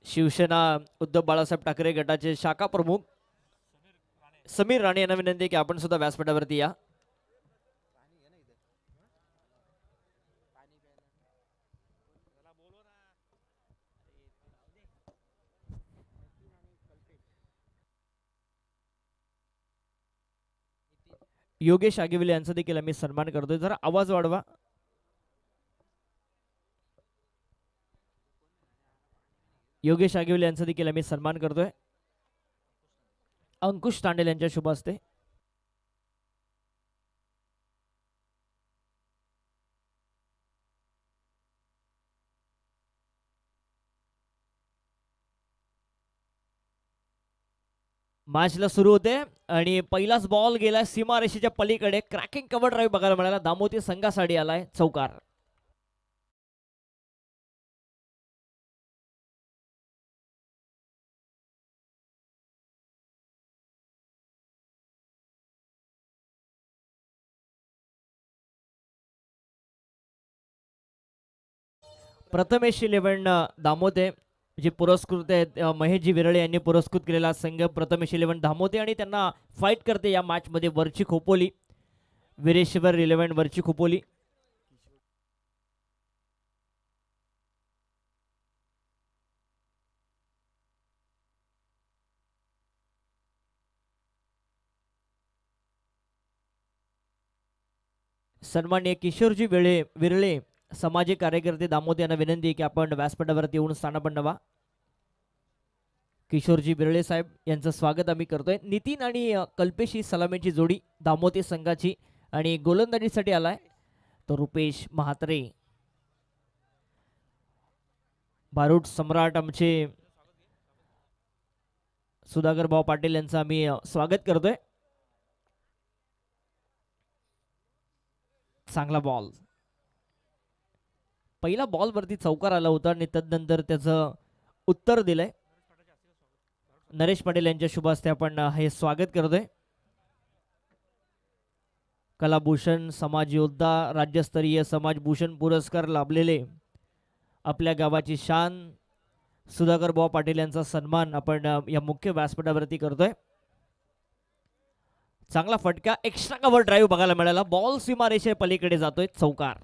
शिवसेना उद्धव बाळासाहेब ठाकरे गटाचे शाखा प्रमुख समीर राणे यांना विनंती आहे की आपण सुद्धा व्यासपीठावरती या. योगेश आगिवले यांचा देखील आम्ही सन्मान करतोय. जरा आवाज वाढवा. योगेश आगिवले यांचा देखील आम्ही सन्मान करतोय. अंकुश तांडेल यांच्या शुभ हस्ते. मॅचला सुरू होते आणि पहिलाच बॉल गेलाय सीमारेषेच्या पलीकडे. क्रॅकिंग कव्हर ड्राईव्ह बघायला मिळाला. दामोती संघासाठी आलाय चौकार. प्रथमेश 11 दामोते जे पुरस्कृत आहेत महेशजी विरळे यांनी पुरस्कृत केलेला संघ प्रथमेश 11 दामोते आणि त्यांना फाईट करते या मॅच मध्ये वरची खोपोली. वीरेश्वर 11 वरची खोपोली. सन्माननीय किशोरजी विरळे सामाजिक कार्यकर्ते दामोदर यांना विनंती आहे की आपण व्यासपीठावरती येऊन स्थान नवा. किशोरजी बिरळे साहेब यांचं स्वागत आम्ही करतोय. नितीन आणि कल्पेश ही सलामीची जोडी दामोदर संघाची आणि गोलंदाजीसाठी आलाय तो रुपेश महात्रे. बारूट सम्राट आमचे सुधाकर भाऊ पाटील यांचं आम्ही स्वागत करतोय. चांगला बॉल. पहिला बॉल वरती चौकार आला होता आणि तदनंतर त्याचं उत्तर दिलंय. नरेश पाटील यांच्या शुभ हस्ते आपण हे स्वागत करतोय. कलाभूषण समाज योद्धा राज्यस्तरीय समाजभूषण पुरस्कार लाभलेले आपल्या गावाची शान सुधाकर भाऊ पाटील यांचा सन्मान आपण या मुख्य व्यासपीठावरती करतोय. चांगला फटका एक्स्ट्रा कव्हर ड्राईव्ह बघायला मिळाला. बॉल सीमारेषे पलीकडे जातोय चौकार.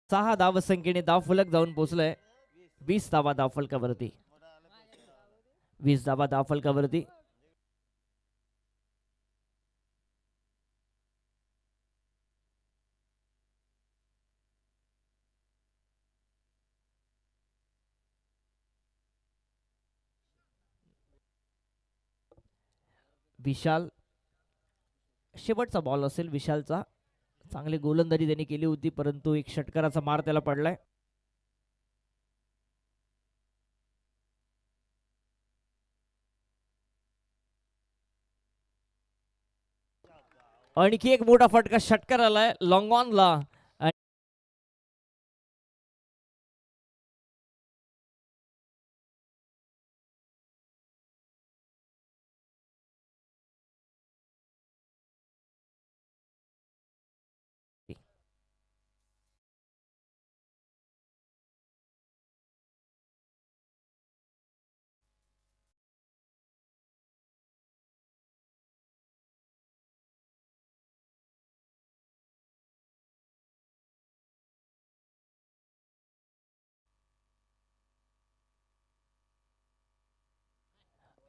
6 धाव संख्येने धाव फलक जाऊन पोहोचलाय 20 धावा धाव फलकावरती. 20 धावा धाव फलकावरती. विशाल शेवटचा बॉल असेल विशालचा. चांगली गोलंदाजी त्यांनी केली होती परंतु एक षटकाराचा मार त्याला पडलाय. आणखी एक मोठा फटका षटकार आलाय लॉंग ऑनला.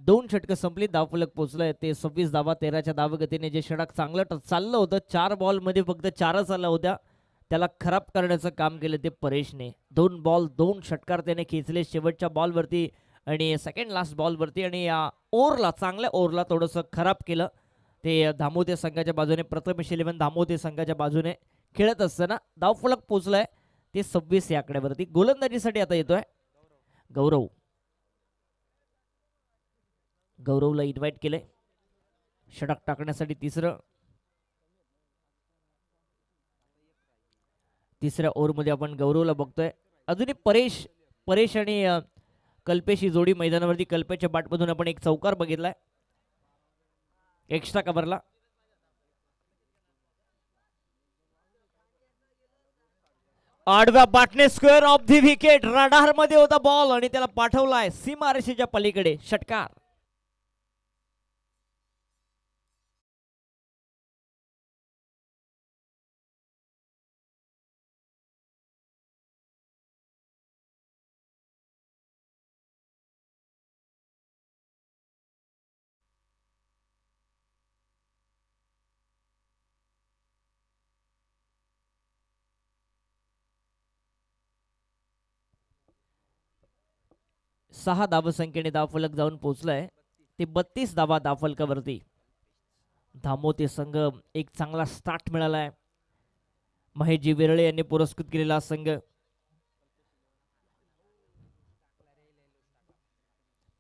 दोन षटकं संपली. धावफलक पोहोचलंय ते 26 धावा 13च्या धावगतीने. जे षटक चांगलं चाललं होतं 4 बॉल मध्ये फक्त 4च आल्या होत्या त्याला खराब करण्याचं काम केलं ते परेशने. 2 बॉल 2 षटकार त्याने खेचले शेवटच्या बॉलवरती आणि सेकंड लास्ट बॉलवरती आणि या ओव्हरला चांगल्या ओव्हरला थोडंसं खराब केलं ते धामोते संघाच्या बाजूने. प्रथमेश 11 धामोते संघाच्या बाजूने खेळत असताना धावफलक पोहोचलाय ते 26 या आकड्यावरती. गोलंदाजीसाठी आता येतोय गौरव. गौरवला इन्व्हाइट केलंय षटक टाकण्यासाठी. तिसऱ्या ओव्हरमध्ये आपण गौरवला बघतोय. अजूनही परेश आणि कल्पेश ही जोडी मैदानावरती. कल्पेशच्या बाटमधून आपण एक चौकार बघितलाय एक्स्ट्रा कव्हरला. आडव्या बाटने square of the wicket. Radar मध्ये होता बॉल आणि त्याला पाठवलाय सीमारेषेच्या पलीकडे. षटकार. सहा धावसंख्येने धावफलक जाऊन पोहोचलाय ते 32 धावा धावफलकावरती. धामोते संघ एक चांगला स्टार्ट मिळालाय. महेशजी विरळे यांनी पुरस्कृत केलेला संघ.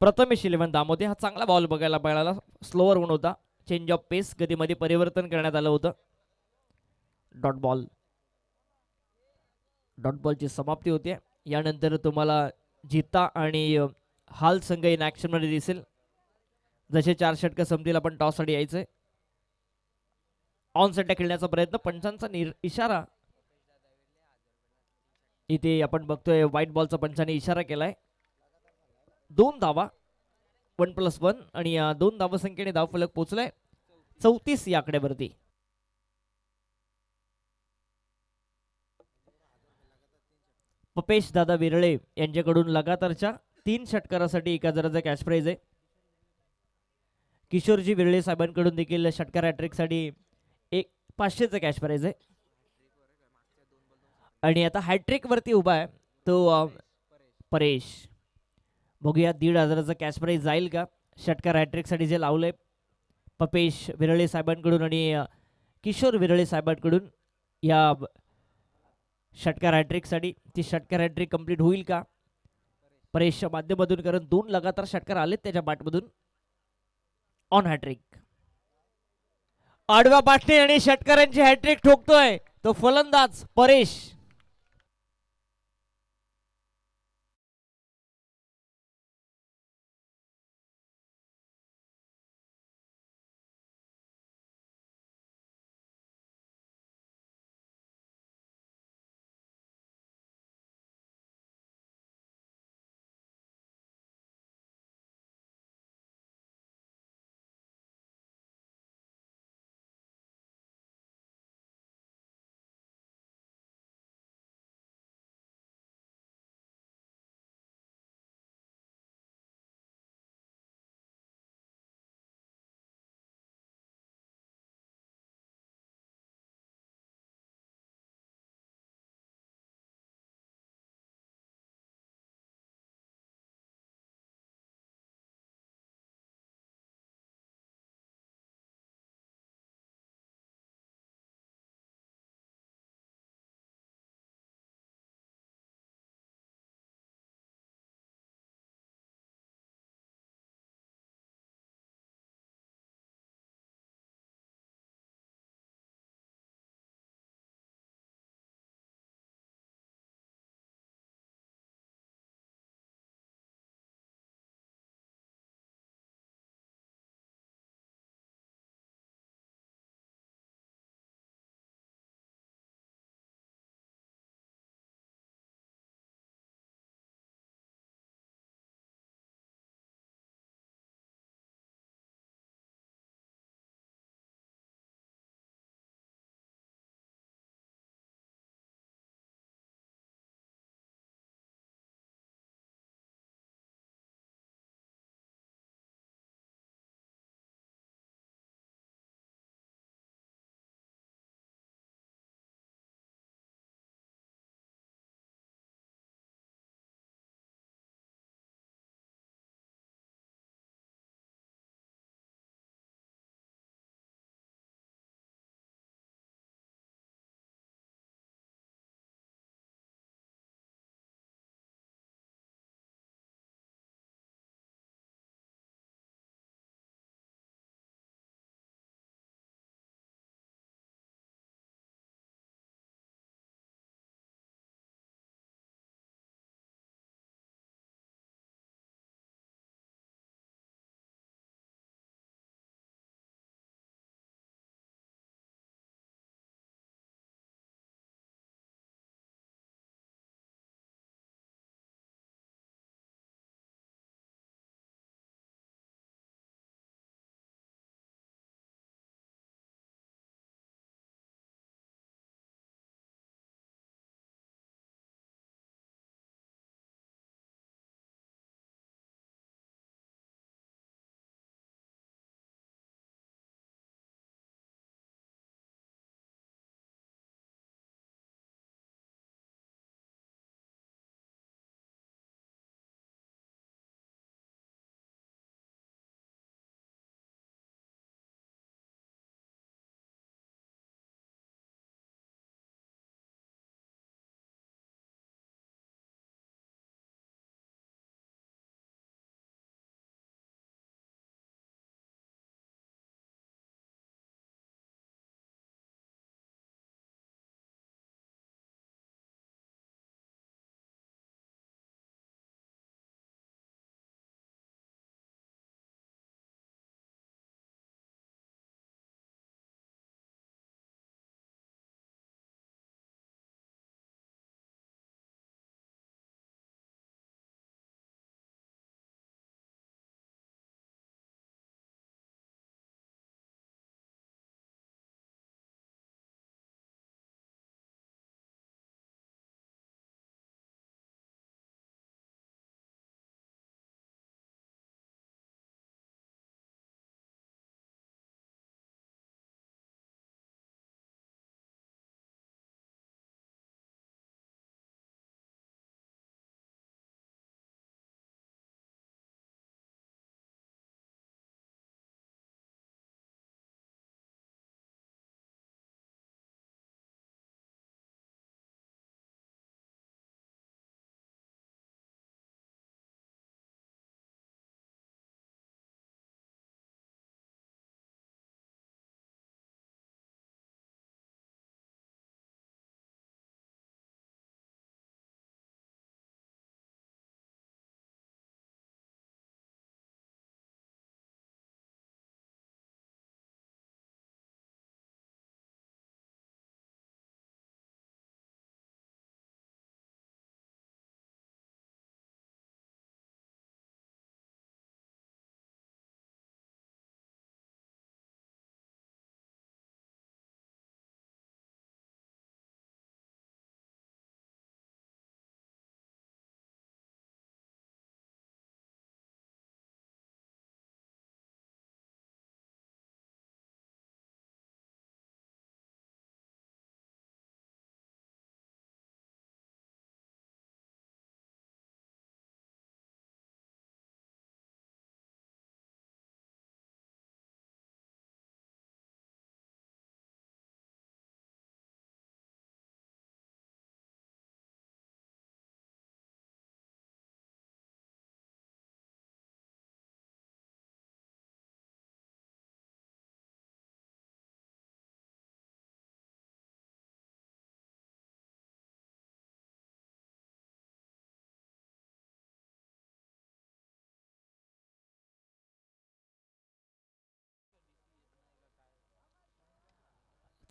प्रथमेश 11 धामोते हा चांगला बॉल बघायला मिळाला. स्लोअर होऊन होता. चेंज ऑफ पेस गतीमध्ये परिवर्तन करण्यात आलं होतं. डॉट बॉलची समाप्ती होते. यानंतर तुम्हाला जिता आणि हाल संघ इन ऍक्शन मध्ये दिसेल. जसे 4 षटकं संपतील आपण टॉस साठी यायचंय. ऑन सेट खेळण्याचा प्रयत्न. पंचांचा इशारा इथे आपण बघतोय. व्हाईट बॉलचा पंचाने इशारा केलाय. 2 धावा 1+1 आणि 2 धावसंख्येने धावफलक पोहोचलाय 34 या आकड्यावरती. पपेश दादा विरळे यांच्याकडून लगातारच्या 3 षटकारासाठी 1000चा कॅश प्राइज आहे. किशोरजी विरळे साहेबांकडून देखील षटकार हॅट्रिक साठी 500चा कॅश प्राइज आहे. आणि आता हॅट्रिक वरती उभा आहे तो परेश. बघूया 1500चा कॅश प्राइज जाईल का. षटकार हॅट्रिक साठी जे लावलंय पपेश विरळे साहेबांकडून आणि किशोर विरळे साहेबांकडून या षटकार हॅट्रिक साठी. ती षटकार हॅट्रिक कंप्लीट होईल का परेशच्या माध्यमातून. कारण 2 लगातार षटकार आलेत त्याच्या बॅटमधून. On hat trick. आडव्या बाटणे आणि षटकारांची हॅट्रिक ठोकतोय तो फलंदाज परेश.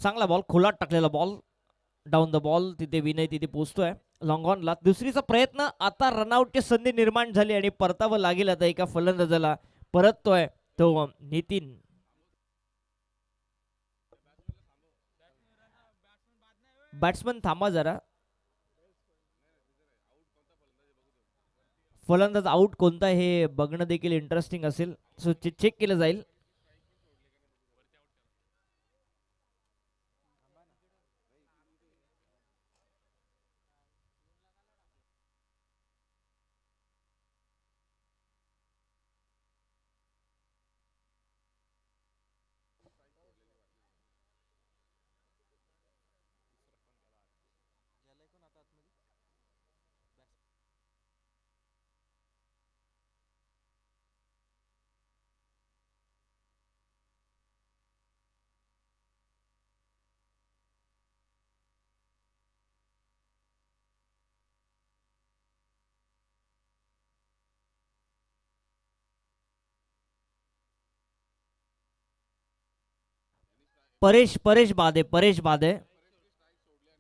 चांगला बॉल, खोलात टाकलेला बॉल, डाऊन द बॉल. तिथे विनय तिथे पोहोचतोय लॉंग ऑनला. दुसरीचा प्रयत्न, आता रनआउटची संधी निर्माण झाली आणि परतावं लागेल आता एका फलंदाजाला. परततोय तो नितीन. बॅट्समन थांबा जरा, फलंदाज आउट कोणता हे बघणं देखील इंटरेस्टिंग असेल. सो चेक केलं जाईल. परेश परेश बादे, परेश बादे.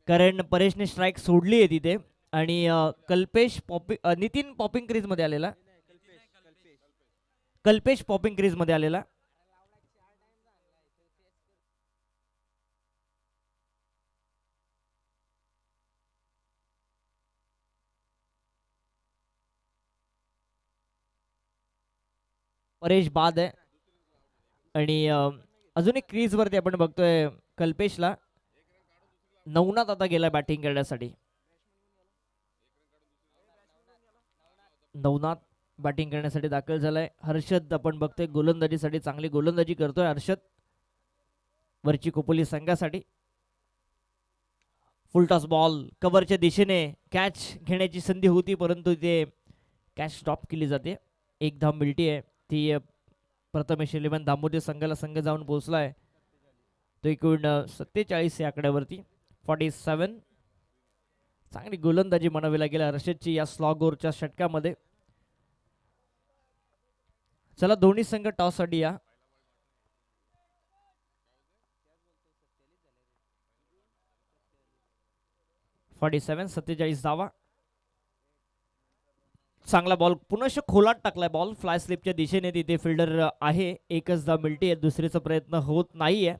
कारण परेशने स्ट्राईक सोडली आहे तिथे. आणि कल्पेश नितीन पॉपिंग क्रीज मध्ये आलेला. कल्पेश पॉपिंग क्रीज मध्ये आलेला. परेश बाद आहे. आणि अजून एक क्रीज वरती आपण बघतोय कल्पेशला. नवनाथ आता गेला बॅटिंग करण्यासाठी. नवनाथ बॅटिंग करण्यासाठी दाखल झालाय. हर्षद आपण बघतोय गोलंदाजीसाठी चांगली गोलंदाजी करतोय हर्षद वरची खोपोली संघासाठी. फुलटॉस बॉल कव्हरच्या दिशेने, कॅच घेण्याची संधी होती परंतु ते कॅच स्टॉप केली जाते. एक धाव मिळती आहे ती प्रथमेश 11 दामोदर संघाला संघ जाऊन पोहोचलाय. तो एकूण 47 या आकड्यावरती 47. चांगली गोलंदाजी म्हणावी लागेल हर्षदची या स्लॉग ओव्हरच्या षटकामध्ये. चला दोन्ही संघ टॉस साठी या. फॉर्टी 47 धावा. चांगला बॉल पुनश्च खोलात टाकलाय बॉल फ्लाय स्लिपच्या दिशेने. तिथे फिल्डर आहे. एकच धाव मिळते. दुसरीचा प्रयत्न होत नाहीये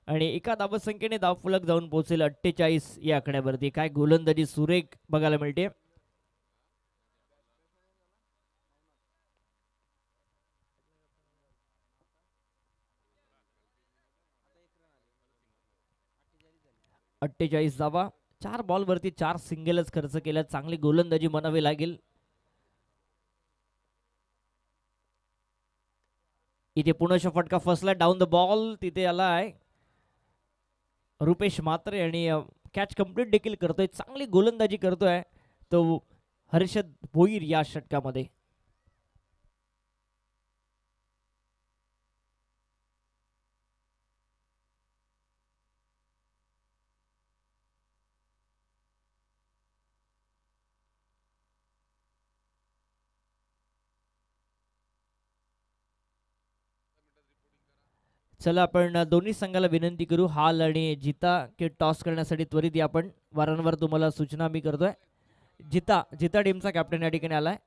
आणि एका धावसंख्येने धावफलक जाऊन पोहोचेल 48 या आकड्यावरती. काय गोलंदाजी सुरेख बघायला मिळते. अठ्ठेचाळीस धावा. 4 बॉल वरती 4 सिंगलच खर्च केल्या. चांगली गोलंदाजी म्हणावी लागेल. इथे पुनश्च फटका फसला डाऊन द बॉल. तिथे आला आहे रुपेश म्हात्रे आणि कॅच कंप्लीट देखील करतोय. चांगली गोलंदाजी करतोय तो हर्षद भोईर या षटकामध्ये. चला आपण दोन्ही संघाला विनंती करू हाल आणि जिता के टॉस करण्यासाठी त्वरित या. आपण वारंवार तुम्हाला सूचना मी करतोय. जिता जिता टीमचा कॅप्टन या ठिकाणी आलाय.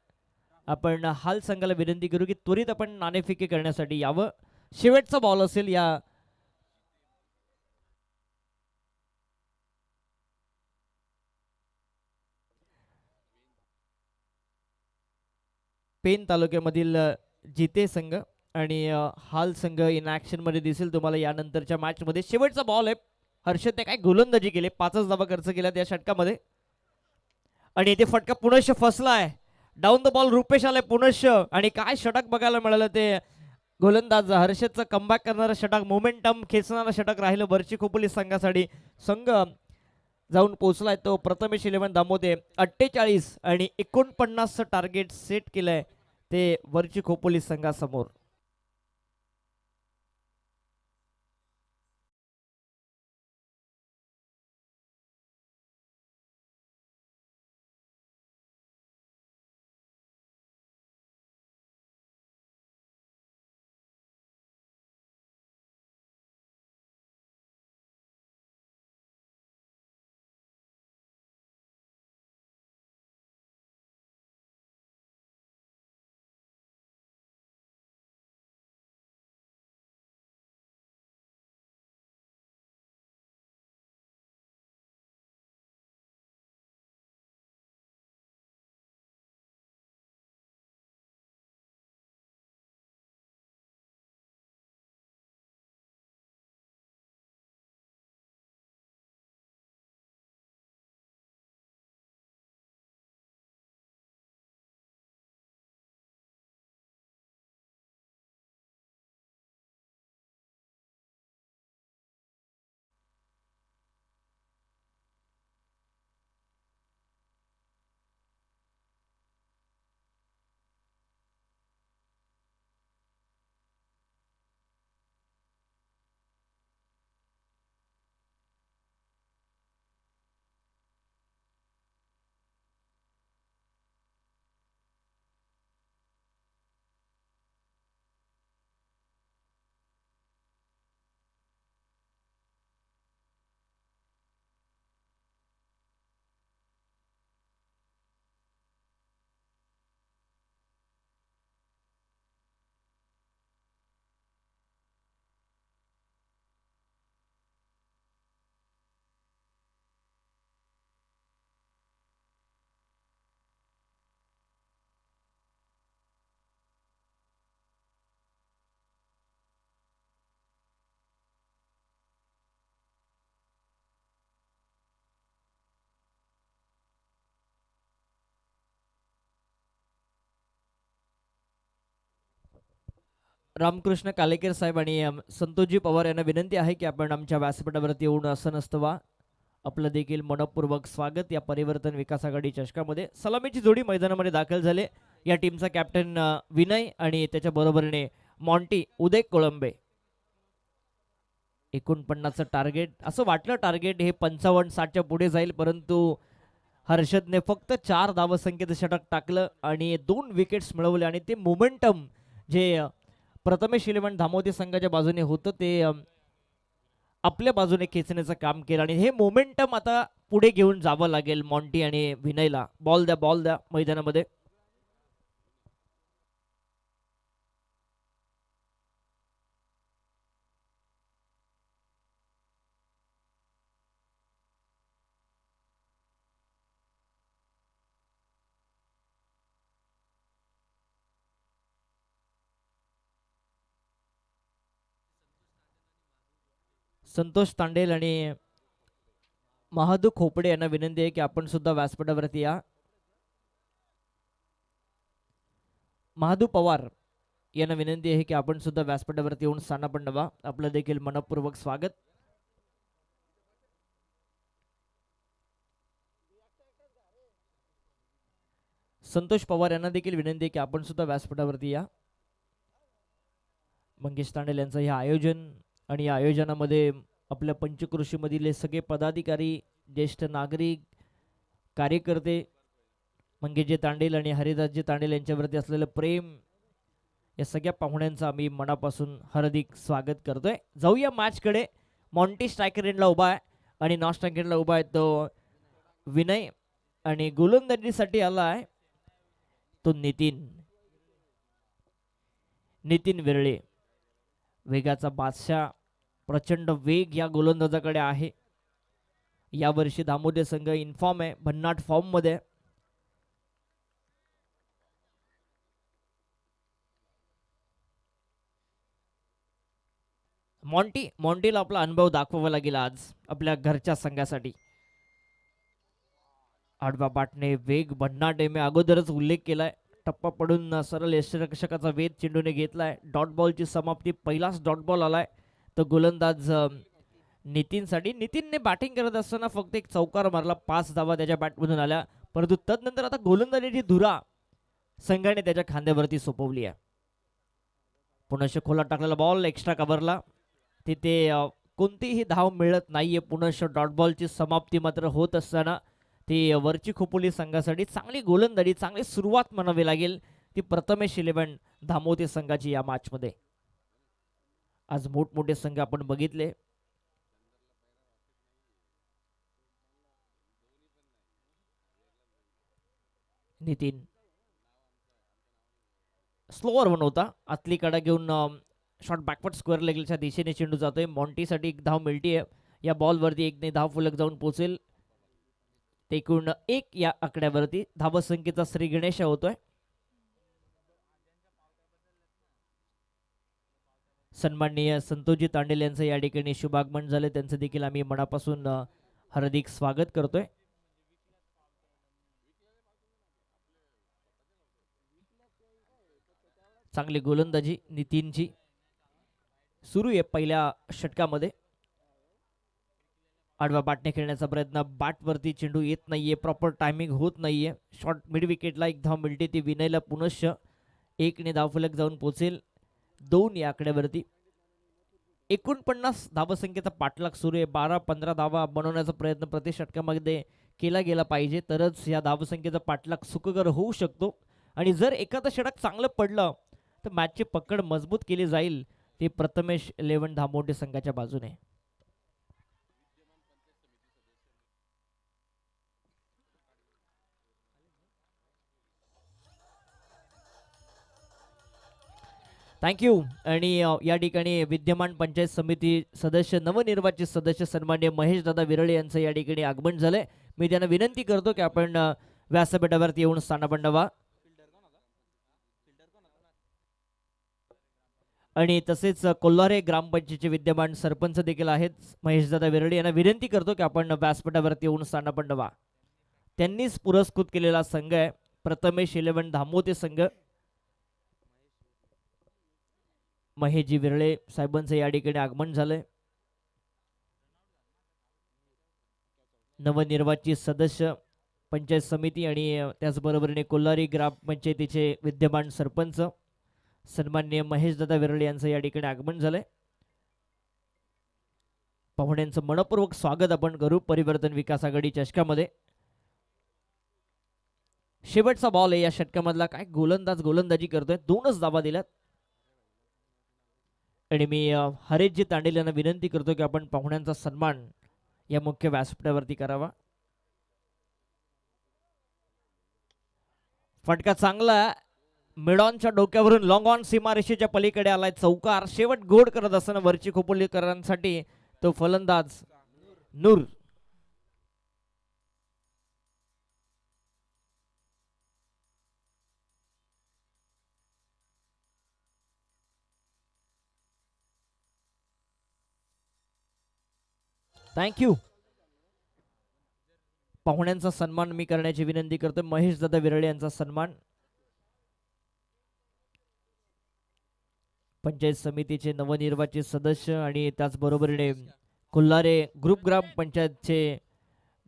आपण हाल संघाला विनंती करू की त्वरित आपण नाणेफेकी करण्यासाठी यावं. शेवटचा बॉल असेल या पेन तालुक्यामधील जिते संघ आणि हाल संघ इन ऍक्शन मध्ये दिसेल तुम्हाला यानंतरच्या मॅच मध्ये. शेवटचा बॉल आहे. हर्षदने काय गोलंदाजी केली. 5च धावा खर्च केल्या या षटकामध्ये आणि इथे फटका पुनश्च फसलाय. डाऊन द बॉल रुपेश आलाय पुनश्च आणि काय षटक बघायला मिळालं. ते गोलंदाज हर्षदचं कमबॅक करणारं षटक, मोमेंटम खेचणारं षटक राहिलं वरची खोपोली संघासाठी. संघ जाऊन पोहोचलाय तो प्रथमेश 11 दामोदे. 48 आणि 49चं टार्गेट सेट केलंय ते वरची खोपोली संघासमोर. रामकृष्ण कालेकर साहेब आणि संतोषजी पवार यांना विनंती आहे की आपण आमच्या व्यासपीठावरती येऊन असं नसतं वा. आपलं देखील मनपूर्वक स्वागत या परिवर्तन विकास आघाडी चषकामध्ये. सलामीची जोडी मैदानामध्ये दाखल झाले. या टीमचा कॅप्टन विनय आणि त्याच्या बरोबरीने मॉन्टी उदय कोळंबे. 49चं टार्गेट. असं वाटलं टार्गेट हे 55-60च्या पुढे जाईल, परंतु हर्षदने फक्त 4 धावसंख्येचं षटक टाकलं आणि 2 विकेट्स मिळवले आणि ते मोमेंटम जे प्रथमेश इलेव्हन धामोते संघाच्या बाजूने होतं ते आपल्या बाजूने खेचण्याचं काम केलं आणि हे मोमेंटम आता पुढे घेऊन जावं लागेल मॉन्टी आणि विनयला. बॉल द्या मैदानामध्ये. संतोष तांडेल आणि महादू खोपडे यांना विनंती आहे की आपण सुद्धा व्यासपीठावरती या. महादू पवार यांना विनंती आहे की आपण सुद्धा व्यासपीठावरती येऊन स्थानापन्न व्हा. आपलं देखील मनपूर्वक स्वागत. संतोष पवार यांना देखील विनंती आहे की आपण सुद्धा व्यासपीठावरती या. मंगेश तांडेल यांचं हे आयोजन आणि या आयोजनामध्ये आपल्या पंचकृषीमधील सगळे पदाधिकारी, ज्येष्ठ नागरिक, कार्यकर्ते, मंगेशजी तांडेल आणि हरिदासजी तांडेल यांच्यावरती असलेलं प्रेम, या सगळ्या पाहुण्यांचं आम्ही मनापासून हार्दिक स्वागत करतोय. जाऊया मॅचकडे. मॉन्टी स्ट्रायकर एंडला उभा आहे आणि नॉन स्ट्रायकर एंडला उभा आहे तो विनय आणि गोलंदाजीसाठी आला आहे तो नितीन विरळे. वेगाचा बादशाह. प्रचंड वेग या गोलंदाजाकडे आहे. यावर्षी दामोदर संघ इन्फॉर्म आहे, भन्नाट फॉर्म मध्ये. मॉन्टीला आपला अनुभव दाखवावा लागेल आज आपल्या घरच्या संघासाठी. आडवा बाटणे वेग भन्नाट आहे. मी अगोदरच उल्लेख केलाय. टप्पा पडून सरळ यष्टिरक्षकाचा वेध चेंडूने घेतलाय. डॉट बॉलची समाप्ती. पहिलाच डॉट बॉल आलाय तो गोलंदाज नितीनसाठी. नितीनने बॅटिंग करत असताना फक्त एक चौकार मारला. 5 धावा त्याच्या बॅटमधून आल्या, परंतु तदनंतर आता गोलंदाजीची धुरा संघाने त्याच्या खांद्यावरती सोपवली आहे. पुनश्च खोला टाकलेला बॉल एक्स्ट्रा कव्हरला. तिथे कोणतीही धाव मिळत नाहीये. पुनश्च डॉट बॉलची समाप्ती मात्र होत असताना ती वरची खोपोली संघासाठी चांगली गोलंदाजी, चांगली सुरुवात म्हणावी लागेल ती प्रथमेश इलेव्हन धामोते संघाची या मॅचमध्ये. आज मोठमोठे संघ आपण बघितले. नितीन स्लोअर वन होता. आतली कडा घेऊन शॉट बॅकवर्ड स्क्वेअर लेगलच्या दिशेने चेंडू जातोय. मॉन्टीसाठी एक धाव मिळतीये. या बॉलवरती 1 ने धाव फलक जाऊन पोहोचेल. ते एकूण 1 या आकड्यावरती धावसंख्येचा श्री गणेश होतोय. सन्माननीय संतोषजी तांडेल यांचं या ठिकाणी शुभागमन झाले. त्यांचं देखील आम्ही मनापासून हार्दिक स्वागत करतोय. चांगली गोलंदाजी नितीनची सुरू आहे पहिल्या षटकामध्ये. आडवा बाटणे खेळण्याचा प्रयत्न. बॅटवरती चेंडू येत नाहीये. प्रॉपर टायमिंग होत नाहीये. शॉर्ट मिड विकेटला एक धाव मिळते ती विनयला. पुनश्च 1 ने धावफलक जाऊन पोहोचेल. 2 या आकड्यावरती 49 धावसंख्येचा पाठलाग सुरू आहे. 12-15 धावा बनवण्याचा प्रयत्न प्रति षटकामध्ये केला गेला पाहिजे, तरच या धावसंख्येचा पाठलाग सुखकर होऊ शकतो. आणि जर एखादं षटक चांगलं पडलं तर मॅचची पकड मजबूत केली जाईल ती प्रथमेश इलेव्हन धामोटे संघाच्या बाजूने. थँक्यू. आणि या ठिकाणी विद्यमान पंचायत समिती सदस्य, नवनिर्वाचित सदस्य सन्मान्य महेश दादा विरळे यांचं या ठिकाणी आगमन झालंय. मी त्यांना विनंती करतो की आपण व्यासपीठावरती येऊन स्थानापन्न व्हा. आणि तसेच कोल्हारे ग्रामपंचायतीचे विद्यमान सरपंच देखील आहेत महेश दादा विरळे. यांना विनंती करतो की आपण व्यासपीठावरती येऊन स्थानापन्न व्हा. त्यांनीच पुरस्कृत केलेला संघ आहे प्रथमेश इलेव्हन धामोते संघ. महेशजी विरळे साहेबांचं या ठिकाणी आगमन झालंय. नवनिर्वाचित सदस्य पंचायत समिती आणि त्याचबरोबरीने कोल्हारी ग्रामपंचायतीचे विद्यमान सरपंच सन्माननीय महेशदादा विरळे यांचं या ठिकाणी आगमन झालंय. पाहुण्यांचं मनपूर्वक स्वागत आपण करू परिवर्तन विकास आघाडी चषकामध्ये. शेवटचा बॉल आहे या षटकामधला. काय गोलंदाज गोलंदाजी करतोय, 2च धावा दिल्यात. आणि मी हरेशजी तांडेल यांना विनंती करतो की आपण पाहुण्यांचा सन्मान या मुख्य व्यासपीठावरती करावा. फटका चांगला मिडॉनच्या डोक्यावरून लॉंग ऑन सीमारेषेच्या पलीकडे आलाय. चौकार शेवट गोड करत असताना वरची खोपोलीकरांसाठी तो फलंदाज नूर. थँक्यू. पाहुण्यांचा सन्मान मी करण्याची विनंती करतो. महेश दादा विरळे यांचा सन्मान पंचायत समितीचे नवनिर्वाचित सदस्य आणि त्याचबरोबरीने कोल्हारे ग्रुप ग्राम पंचायतचे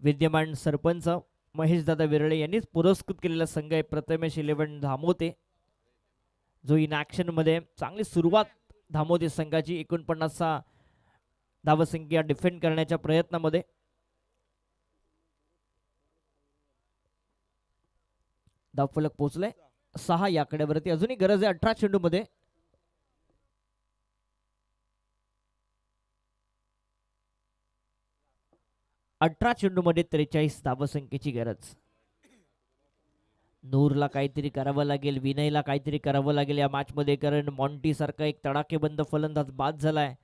विद्यमान सरपंच महेश दादा विरळे यांनीच पुरस्कृत केलेला संघ आहे प्रथमेश 11 धामोते, जो इन ऍक्शन मध्ये चांगली सुरुवात धामोते संघाची 49 धावसंख्या डिफेंड करण्याच्या प्रयत्नामध्ये. धावफलक पोहोचले 6 या आकड्यावरती. अजूनही गरज आहे 18 चेंडू मध्ये. 18 चेंडू मध्ये 43 धावसंख्येची गरज. नूरला काहीतरी करावं लागेल, विनयला काहीतरी करावं लागेल या मॅच मध्ये, कारण मॉन्टी सारखा एक तडाखेबंद फलंदाज बाद झालाय.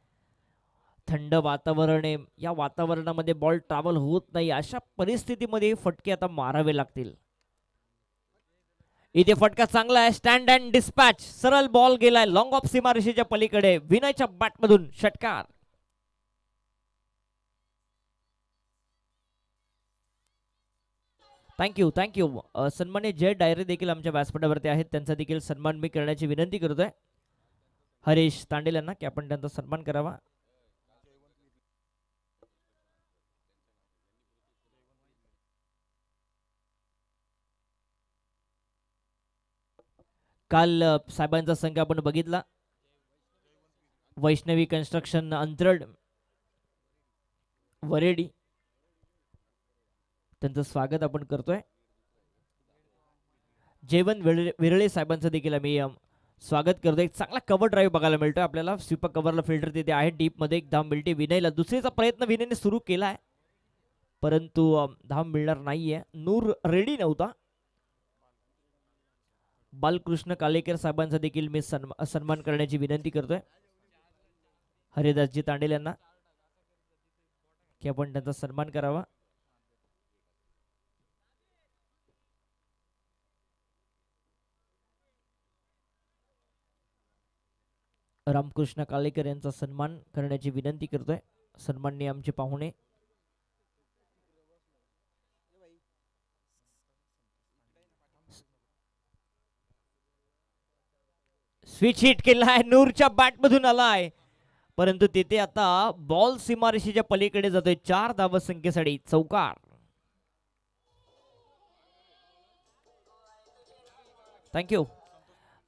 थंड वातावरण आहे, या वातावरणामध्ये बॉल ट्रॅव्हल होत नाही. अशा परिस्थितीमध्ये फटके आता मारावे लागतील. इथे फटका चांगला आहे, स्टँड अँड डिस्पॅच. सरळ बॉल गेलाय लॉंग ऑफ सीमारेषेच्या पलीकडे. विनयच्या बॅटमधून षटकार. Thank you thank you. सन्मान्य जय डायरे देखील आमच्या व्यासपीठावरती आहेत, त्यांचा देखील सन्मान मी करण्याची विनंती करतोय हरीश तांडेल यांना की आपण त्यांचा सन्मान करावा. काल साहेबांचा संघ आपण बघितला, वैष्णवी कन्स्ट्रक्शन अंतरड वरेडी, त्यांचं स्वागत आपण करतोय. जेवण विरळे साहेबांचं देखील आम्ही स्वागत करतोय. एक चांगला कव्हर ड्राईव्ह बघायला मिळतोय आपल्याला. स्वीपर कव्हरला फिल्डर तिथे आहे डीप मध्ये. एक धाव मिळते विनयला. दुसरीचा प्रयत्न विनयने सुरू केलाय, परंतु धाव मिळणार नाहीये. नूर रेडी नव्हता. बालकृष्ण कालेकर साहेबांचा देखील मी सन्मान करण्याची विनंती करतोय हरिदासजी तांडेल यांना की आपण त्यांचा सन्मान करावा. रामकृष्ण कालेकर यांचा सन्मान करण्याची विनंती करतोय. सन्माननीय आमचे पाहुणे स्विच हिट केला आहे, नूरच्या बॅट मधून आलाय, परंतु तिथे आता बॉल सीमारेषेच्या पलीकडे जातोय. 4 धावसंख्येसाठी चौकार. थँक्यू.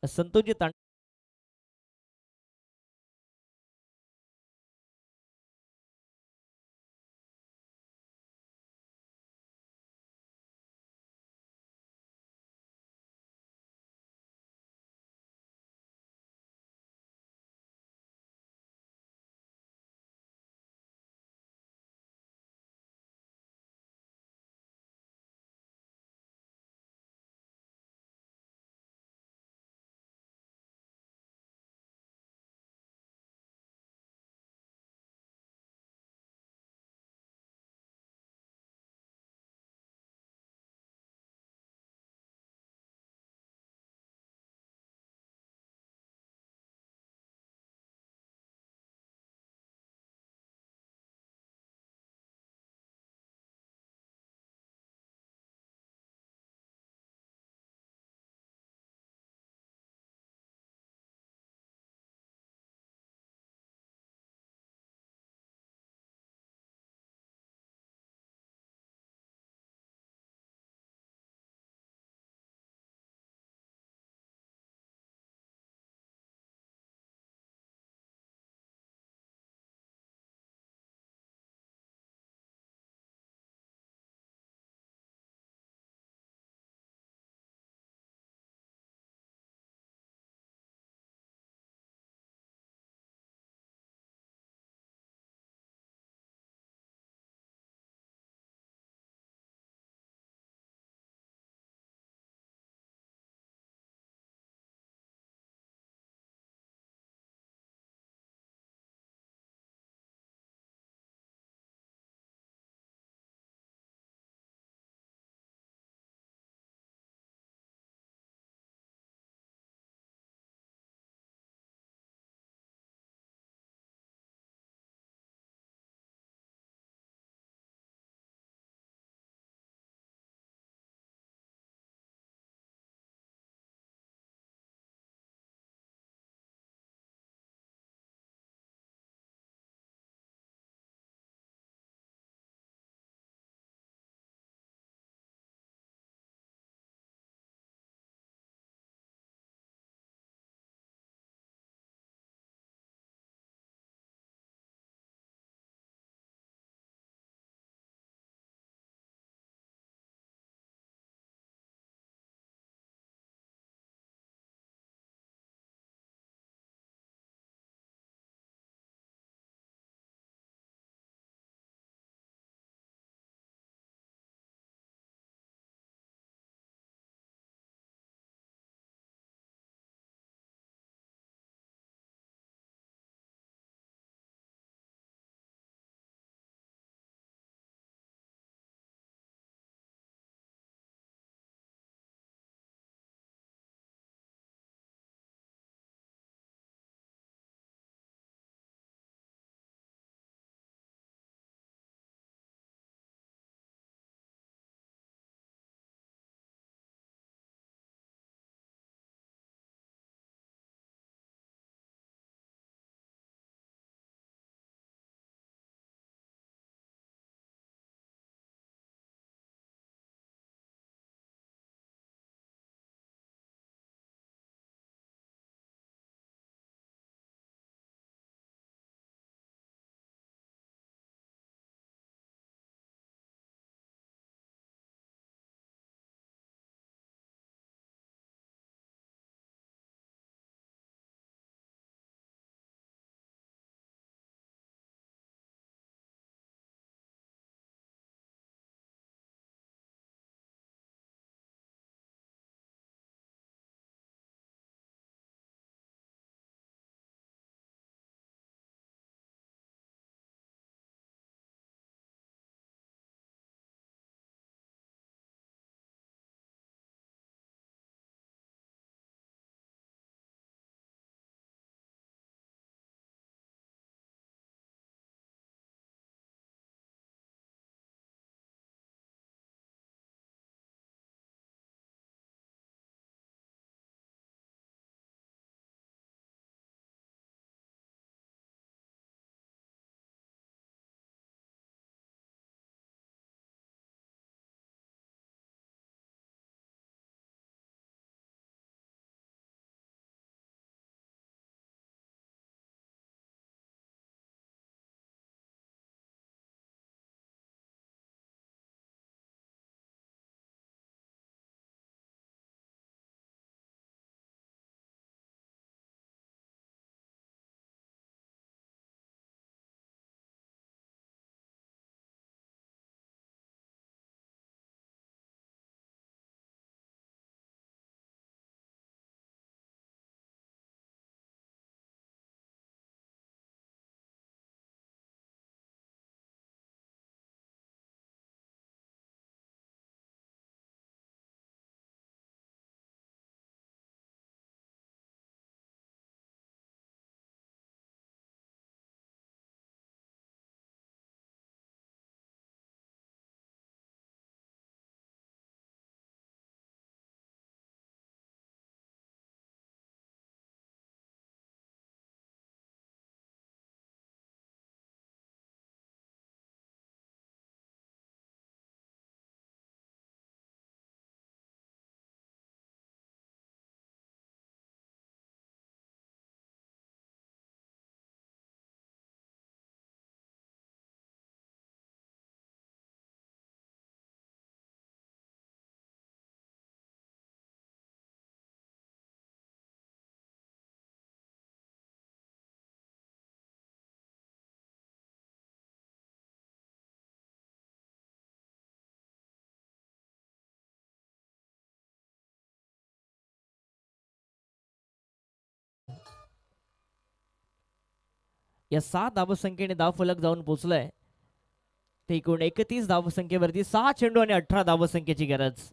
संतोषजी या 6 धावसंख्येने धावफलक जाऊन पोहोचलाय ते एकूण 31 धावसंख्येवरती. 6 चेंडू आणि 18 धावसंख्येची गरज.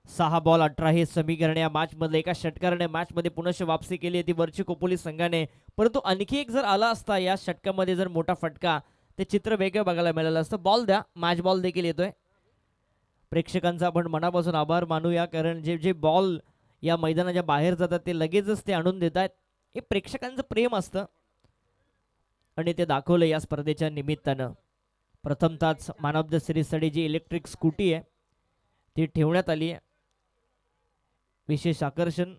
6 बॉल 18 हे समीकरण या मॅच मधले. एका षटकाराने मॅच मध्ये पुनश्च वापसी केली आहे ती वरची खोपोली संघाने. परंतु आणखी एक जर आला असता या षटकामध्ये जर मोठा फटका, ते चित्र वेगळं बघायला मिळालं असतं. बॉल द्या, मॅच बॉल देखील येतोय. प्रेक्षकांचा आपण मनापासून आभार मानूया, कारण जे जे बॉल या मैदानाच्या बाहेर जातात ते लगेचच ते आणून देतात. हे प्रेक्षकांचं प्रेम असतं आणि ते दाखवलं या स्पर्धेच्या निमित्तानं. प्रथमतःच मॅन ऑफ द सिरीजसाठी जी इलेक्ट्रिक स्कूटी आहे ती ठेवण्यात आली आहे. विशेष आकर्षण.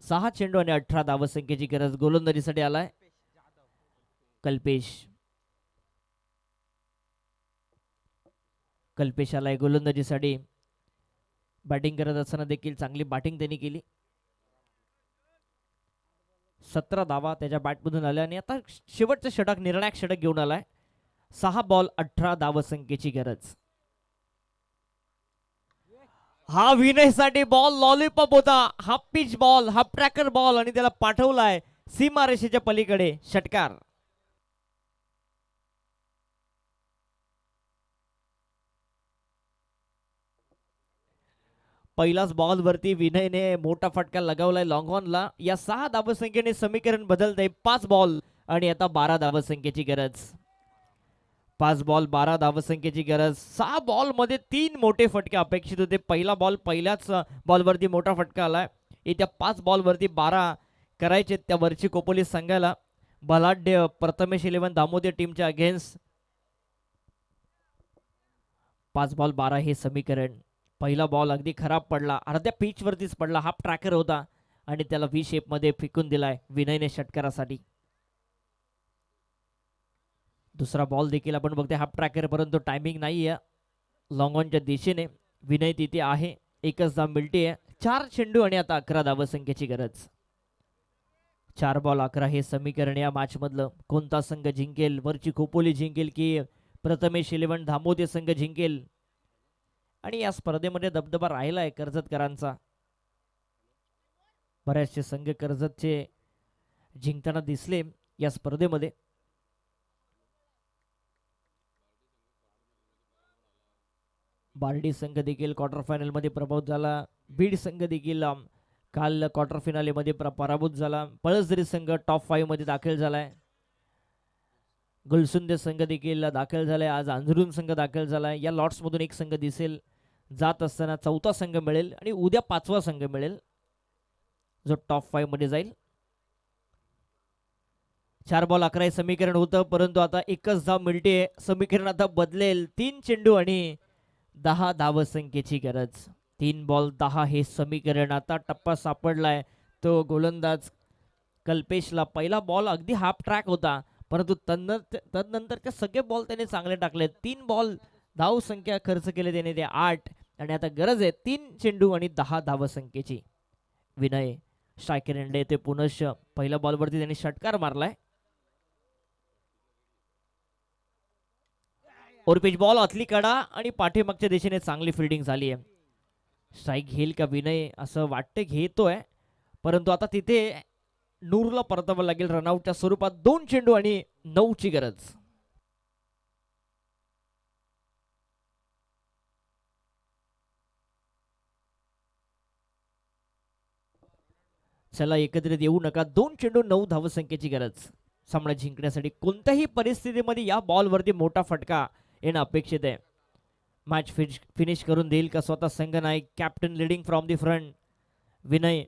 सहा चेंडू आणि 18 धावसंख्येची गरज. गोलंदाजीसाठी आलाय कल्पेश. कल्पेश आलाय गोलंदाजीसाठी. बॅटिंग करत असताना देखील चांगली बॅटिंग त्यांनी केली. 17 धावा त्याच्या बॅटमधून आल्या आणि आता शेवटचं षटक, निर्णायक षटक घेऊन आलाय. 6 बॉल 18 धावसंख्येची गरज. हा विनयसाठी बॉल लॉलीपॉप होता. Half pitch ball, half tracker ball आणि त्याला पाठवलाय सीमारेषेच्या पलीकडे. षटकार. पहिलाच बॉल वरती विनयने मोठा फटका लगावलाय लॉंग ऑनला. या 6 धावसंख्येने समीकरण बदलतंय. 5 बॉल आणि आता 12 धावसंख्येची गरज. 5 बॉल 12 धावसंख्येची गरज. 6 बॉल मध्ये 3 मोठे फटके अपेक्षित होते. पहिला बॉल पहिल्याच बॉलवरती मोठा फटका आलाय. येत्या 5 बॉलवरती 12 करायचे त्या वरची कोपोली संघाला. बलाढ्य प्रथमेश 11 दामोदर टीमच्या अगेन्स्ट. 5 बॉल 12 हे समीकरण. पहिला बॉल अगदी खराब पडला, अर्ध्या पिच वरतीच पडला. हाफ ट्रॅकर होता आणि त्याला व्ही शेप मध्ये फेकून दिलाय विनयने षटकारासाठी. दुसरा बॉल देखील आपण बघतोय हाफ ट्रॅकर, परंतु टायमिंग नाही आहे लॉंग ऑनच्या दिशेने. विनय तिथे आहे. एकच धाव मिळते. 4 चेंडू आणि आता 11 धावसंख्येची गरज. 4 बॉल 11 हे समीकरण या मॅच मधलं. कोणता संघ जिंकेल? वरची खोपोली जिंकेल की प्रथमेश 11 दामोदर संघ जिंकेल? आणि या स्पर्धेमध्ये दबदबा राहिलाय कर्जतकरांचा. बऱ्याचशे संघ कर्जतचे जिंकताना दिसले या स्पर्धेमध्ये. बार्डी संघ देखील क्वार्टर फायनल मध्ये प्रभावित झाला. बीड संघ देखील काल क्वार्टर फायनल मध्ये पराभूत झाला. पळसदरी संघ टॉप 5 मध्ये दाखल झालाय. गुलसुंदे संघ देखील दाखल झालाय. आज अंजरून संघ दाखल झालाय. या लॉट्स मधून एक संघ दिसेल जात असताना. 4था संघ मिळेल आणि उद्या 5वा संघ मिळेल जो टॉप 5 मध्ये जाईल. 4 बॉल 11 हे समीकरण होतं, परंतु आता एकच धाव मिळते. समीकरण आता बदलेल. 3 चेंडू आणि 10 धावसंख्येची गरज. 3 बॉल 10 हे समीकरण. आता टप्पा सापडलाय तो गोलंदाज कल्पेशला. पहिला बॉल अगदी हाफ ट्रॅक होता, परंतु तदनंतरचे सगळे बॉल त्याने चांगले टाकले. 3 बॉल धाव संख्या खर्च केले त्याने ते 8 आणि आता गरज आहे 3 चेंडू आणि 10 धावसंख्येची. विनय स्ट्रायकर एंड ते पुनश्च पहिल्या बॉलवरती त्यांनी षटकार मारलाय. ओरपिच बॉल आतली कडा आणि पाठीमागच्या दिशेने चांगली फिल्डिंग झाली आहे. स्ट्राईक घेईल का विनय असं वाटतं, घेतोय, परंतु आता तिथे नूरला परतावं लागेल रनआउटच्या स्वरूपात. 2 चेंडू आणि 9 ची गरज. चला एकत्रित येऊ नका. 2 चेंडू 9 धावसंख्येची गरज. सामना जिंकण्यासाठी कोणत्याही परिस्थितीमध्ये या बॉलवरती मोठा फटका येणं अपेक्षित आहे. मॅच फिनिश करून देईल का स्वतः संघ नायक captain leading from the front Vinay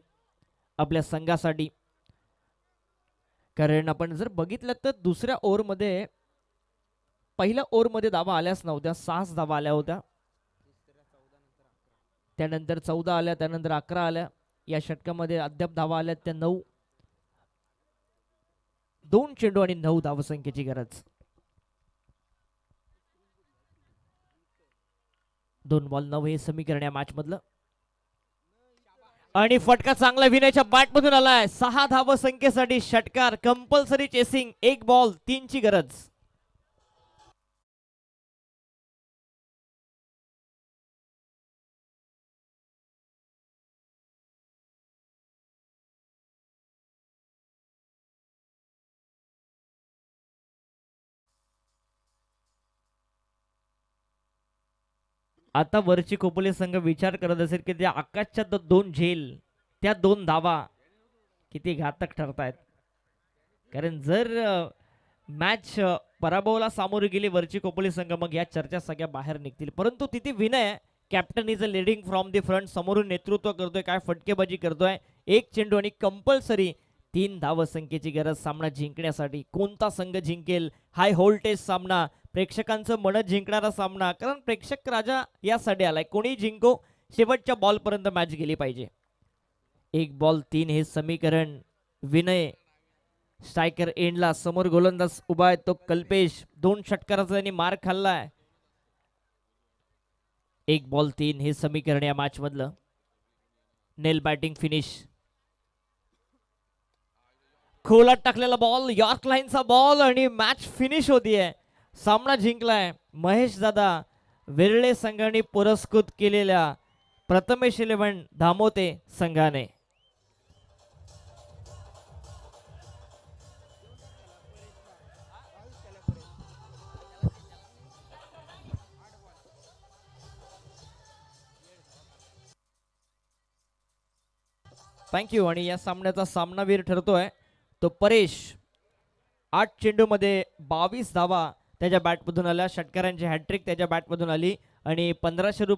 आपल्या संघासाठी. कारण आपण जर बघितलं तर दुसऱ्या ओव्हरमध्ये पहिल्या ओव्हरमध्ये धावा आल्याच नव्हत्या. 6 धावा आल्या होत्या, त्यानंतर 14 आल्या, त्यानंतर 11 आल्या. या षटकामध्ये अद्याप धावा आल्या त्या 9. 2 चेंडू आणि 9 धावसंख्येची गरज. 2 बॉल 9 हे समीकरण या मॅच मधलं. आणि फटका चांगला विनयच्या बॅट मधून आलाय. 6 धावसंख्येसाठी षटकार. Compulsory chasing. 1 बॉल 3 ची गरज. आता वरची खोपोली संघ विचार करत असेल की त्या आकाशच्या दोन झेल, त्या दोन धावा किती घातक ठरतायत. कारण जर मॅच पराभवाला सामोरी गेली वरची खोपोली संघ, मग या चर्चा सगळ्या बाहेर निघतील. परंतु तिथे Vinay captain is a leading from the front, समोरून नेतृत्व करतोय, काय फटकेबाजी करतोय. एक चेंडू आणि कंपल्सरी 3 धावसंख्येची गरज सामना जिंकण्यासाठी. कोणता संघ जिंकेल? हाय व्होल्टेज सामना, प्रेक्षकांचं मन जिंकणारा सामना. कारण प्रेक्षक राजा यासाठी आलाय, कोणी जिंको, शेवटच्या बॉल पर्यंत मॅच गेली पाहिजे. 1 बॉल 3 हे समीकरण. विनय स्ट्रायकर एंडला, समोर गोलंदाज उभा आहे तो कल्पेश. 2 षटकाराचा त्यांनी मार खाल्लाय. 1 बॉल 3 हे समीकरण या मॅच मधलं. नेल बॅटिंग फिनिश. खोलात टाकलेला बॉल, यॉर्क लाईनचा बॉल आणि मॅच फिनिश होतीये. सामना जिंकलाय महेश दादा विरळे संघाने पुरस्कृत केलेल्या प्रथमेश 11 धामोते संघाने. थँक्यू. आणि या सामन्याचा सामनावीर ठरतोय तो परेश. 8 चेंडूमध्ये 22 धावा त्याच्या बॅटमधून आल्या. षटकारांची हॅट्रिक त्याच्या बॅटमधून आली आणि 1500 रुपये